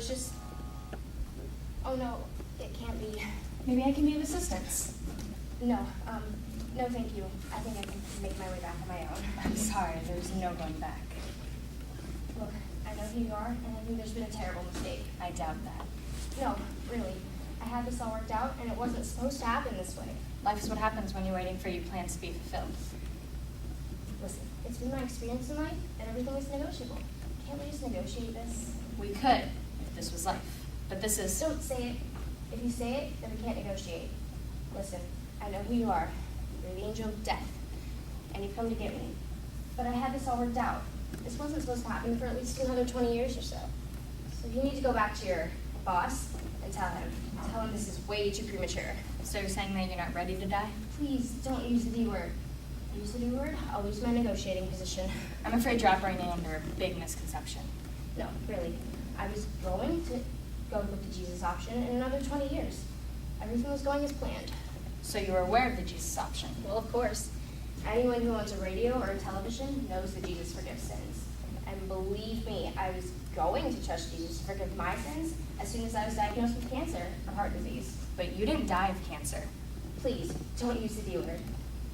was just... Oh, no, it can't be. Maybe I can be of assistance. No, no thank you. I think I can make my way back on my own. I'm sorry, there's no going back. Look, I know who you are, and I think there's been a terrible mistake. I doubt that. No, really. I had this all worked out, and it wasn't supposed to happen this way. Life is what happens when you're waiting for your plans to be fulfilled. Listen, it's been my experience in life that everything is negotiable. Can't we just negotiate this? We could, if this was life. But this is... Don't say it. If you say it, then we can't negotiate. Listen, I know who you are. You're the angel of death, and you've come to get me. But I had this all worked out. This wasn't supposed to happen for at least another 20 years or so. So you need to go back to your boss and tell him. Tell him this is way too premature. So you're saying that you're not ready to die? Please, don't use the D word. Use the D word, I'll lose my negotiating position. I'm afraid you're operating under a big misconception. No, really. I was going to go with the Jesus option in another 20 years. Everything was going as planned. So you were aware of the Jesus option? Well, of course. Anyone who owns a radio or a television knows that Jesus forgives sins. And believe me, I was going to trust Jesus to forgive my sins as soon as I was diagnosed with cancer or heart disease. But you didn't die of cancer. Please, don't use the D word.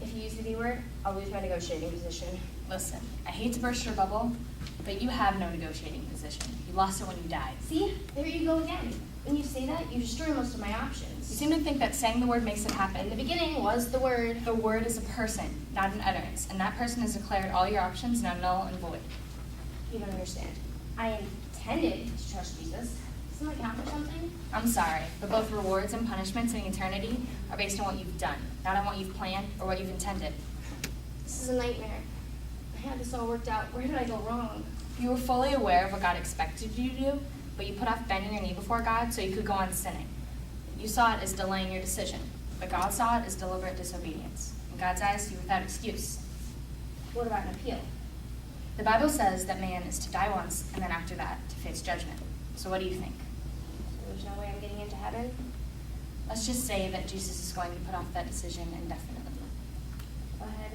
If you use the D word, I'll lose my negotiating position. Listen, I hate to burst your bubble, but you have no negotiating position. You lost it when you died. See? There you go again. When you say that, you destroy most of my You options. seem to think that saying the word makes it In happen. the beginning was the word. The word is a person, not an utterance, and that person has declared all your options now null and void. You don't understand. I intended to trust Jesus. Doesn't that count for something? I'm sorry, but both rewards and punishments in eternity are based on what you've done, not on what you've planned or what you've intended. This is a nightmare. I had this all worked out. Where did I go wrong? You were fully aware of what God expected you to do, but you put off bending your knee before God so you could go on sinning. You saw it as delaying your decision, but God saw it as deliberate disobedience. In God's eyes, you were without excuse. What about an appeal? The Bible says that man is to die once, and then after that, to face judgment. So what do you think? There's no way I'm getting into heaven? Let's just say that Jesus is going to put off that decision indefinitely. Go ahead.